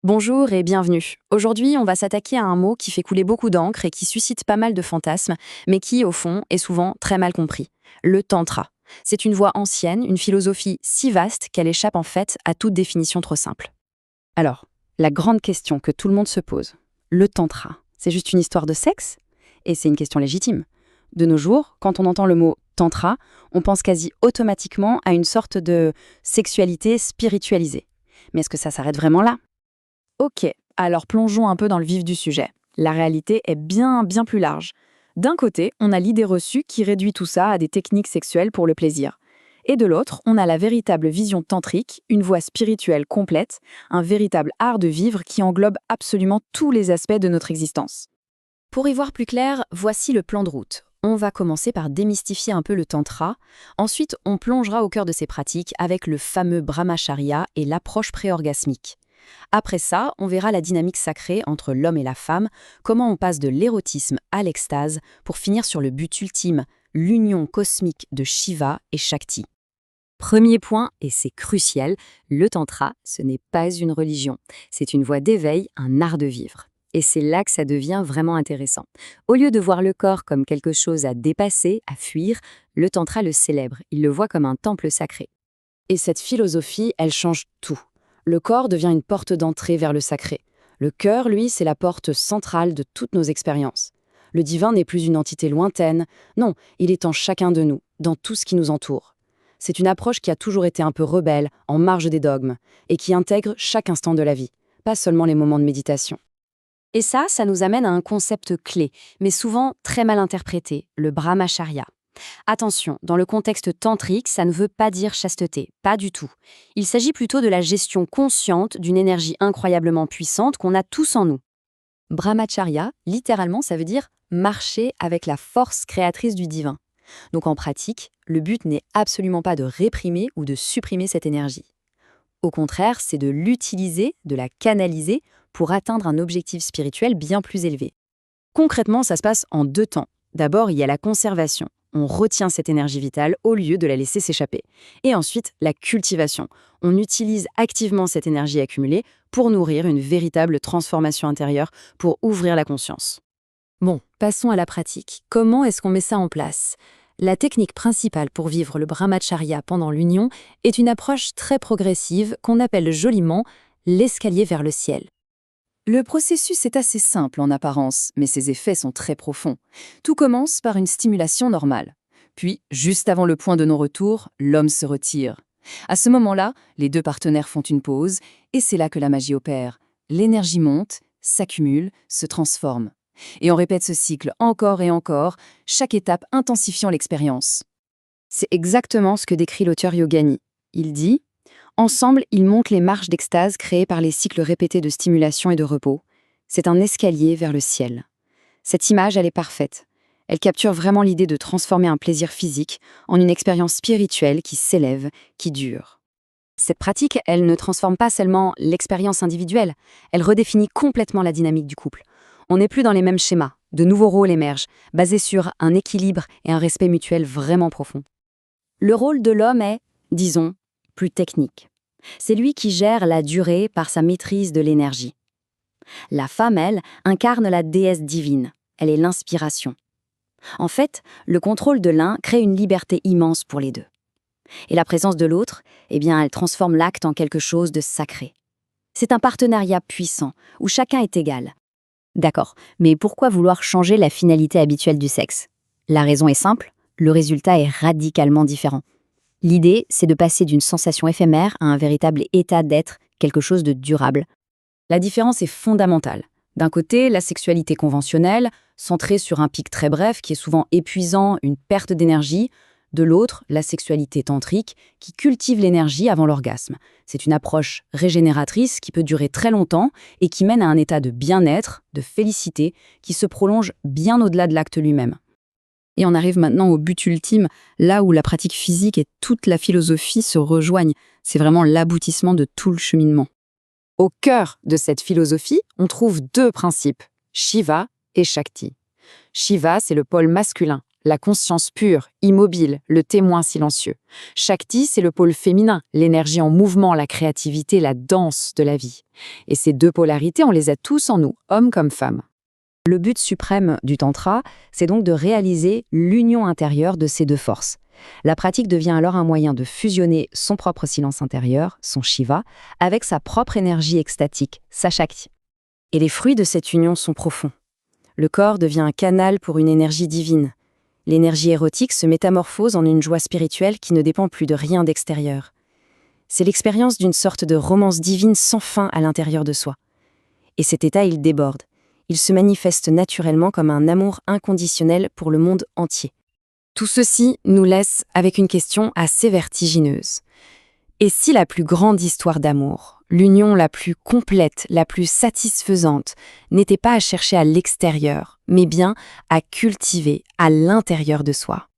Bonjour et bienvenue. Aujourd'hui, on va s'attaquer à un mot qui fait couler beaucoup d'encre et qui suscite pas mal de fantasmes, mais qui, au fond, est souvent très mal compris. Le tantra. C'est une voie ancienne, une philosophie si vaste qu'elle échappe en fait à toute définition trop simple. Alors, la grande question que tout le monde se pose, le tantra, c'est juste une histoire de sexe? Et c'est une question légitime. De nos jours, quand on entend le mot tantra, on pense quasi automatiquement à une sorte de sexualité spiritualisée. Mais est-ce que ça s'arrête vraiment là? Ok, alors plongeons un peu dans le vif du sujet. La réalité est bien plus large. D'un côté, on a l'idée reçue qui réduit tout ça à des techniques sexuelles pour le plaisir. Et de l'autre, on a la véritable vision tantrique, une voie spirituelle complète, un véritable art de vivre qui englobe absolument tous les aspects de notre existence. Pour y voir plus clair, voici le plan de route. On va commencer par démystifier un peu le tantra. Ensuite, on plongera au cœur de ses pratiques avec le fameux brahmacharya et l'approche préorgasmique. Après ça, on verra la dynamique sacrée entre l'homme et la femme, comment on passe de l'érotisme à l'extase pour finir sur le but ultime, l'union cosmique de Shiva et Shakti. Premier point, et c'est crucial, le tantra, ce n'est pas une religion. C'est une voie d'éveil, un art de vivre. Et c'est là que ça devient vraiment intéressant. Au lieu de voir le corps comme quelque chose à dépasser, à fuir, le tantra le célèbre, il le voit comme un temple sacré. Et cette philosophie, elle change tout. Le corps devient une porte d'entrée vers le sacré. Le cœur, lui, c'est la porte centrale de toutes nos expériences. Le divin n'est plus une entité lointaine, non, il est en chacun de nous, dans tout ce qui nous entoure. C'est une approche qui a toujours été un peu rebelle, en marge des dogmes, et qui intègre chaque instant de la vie, pas seulement les moments de méditation. Et ça nous amène à un concept clé, mais souvent très mal interprété, le brahmacharya. Attention, dans le contexte tantrique, ça ne veut pas dire chasteté, pas du tout. Il s'agit plutôt de la gestion consciente d'une énergie incroyablement puissante qu'on a tous en nous. Brahmacharya, littéralement, ça veut dire marcher avec la force créatrice du divin. Donc en pratique, le but n'est absolument pas de réprimer ou de supprimer cette énergie. Au contraire, c'est de l'utiliser, de la canaliser pour atteindre un objectif spirituel bien plus élevé. Concrètement, ça se passe en deux temps. D'abord, il y a la conservation. On retient cette énergie vitale au lieu de la laisser s'échapper. Et ensuite, la cultivation. On utilise activement cette énergie accumulée pour nourrir une véritable transformation intérieure, pour ouvrir la conscience. Bon, passons à la pratique. Comment est-ce qu'on met ça en place? La technique principale pour vivre le brahmacharya pendant l'union est une approche très progressive qu'on appelle joliment l'escalier vers le ciel. Le processus est assez simple en apparence, mais ses effets sont très profonds. Tout commence par une stimulation normale. Puis, juste avant le point de non-retour, l'homme se retire. À ce moment-là, les deux partenaires font une pause, et c'est là que la magie opère. L'énergie monte, s'accumule, se transforme. Et on répète ce cycle encore et encore, chaque étape intensifiant l'expérience. C'est exactement ce que décrit l'auteur Yogani. Il dit: ensemble, ils montent les marches d'extase créées par les cycles répétés de stimulation et de repos. C'est un escalier vers le ciel. Cette image, elle est parfaite. Elle capture vraiment l'idée de transformer un plaisir physique en une expérience spirituelle qui s'élève, qui dure. Cette pratique, elle ne transforme pas seulement l'expérience individuelle, elle redéfinit complètement la dynamique du couple. On n'est plus dans les mêmes schémas, de nouveaux rôles émergent, basés sur un équilibre et un respect mutuel vraiment profond. Le rôle de l'homme est, disons, plus technique. C'est lui qui gère la durée par sa maîtrise de l'énergie. La femme, elle, incarne la déesse divine. Elle est l'inspiration. En fait, le contrôle de l'un crée une liberté immense pour les deux. Et la présence de l'autre, eh bien, elle transforme l'acte en quelque chose de sacré. C'est un partenariat puissant, où chacun est égal. D'accord, mais pourquoi vouloir changer la finalité habituelle du sexe? La raison est simple, le résultat est radicalement différent. L'idée, c'est de passer d'une sensation éphémère à un véritable état d'être, quelque chose de durable. La différence est fondamentale. D'un côté, la sexualité conventionnelle, centrée sur un pic très bref qui est souvent épuisant, une perte d'énergie. De l'autre, la sexualité tantrique, qui cultive l'énergie avant l'orgasme. C'est une approche régénératrice qui peut durer très longtemps et qui mène à un état de bien-être, de félicité, qui se prolonge bien au-delà de l'acte lui-même. Et on arrive maintenant au but ultime, là où la pratique physique et toute la philosophie se rejoignent. C'est vraiment l'aboutissement de tout le cheminement. Au cœur de cette philosophie, on trouve deux principes, Shiva et Shakti. Shiva, c'est le pôle masculin, la conscience pure, immobile, le témoin silencieux. Shakti, c'est le pôle féminin, l'énergie en mouvement, la créativité, la danse de la vie. Et ces deux polarités, on les a tous en nous, hommes comme femmes. Le but suprême du Tantra, c'est donc de réaliser l'union intérieure de ces deux forces. La pratique devient alors un moyen de fusionner son propre silence intérieur, son Shiva, avec sa propre énergie extatique, sa Shakti. Et les fruits de cette union sont profonds. Le corps devient un canal pour une énergie divine. L'énergie érotique se métamorphose en une joie spirituelle qui ne dépend plus de rien d'extérieur. C'est l'expérience d'une sorte de romance divine sans fin à l'intérieur de soi. Et cet état, il déborde. Il se manifeste naturellement comme un amour inconditionnel pour le monde entier. Tout ceci nous laisse avec une question assez vertigineuse. Et si la plus grande histoire d'amour, l'union la plus complète, la plus satisfaisante, n'était pas à chercher à l'extérieur, mais bien à cultiver à l'intérieur de soi?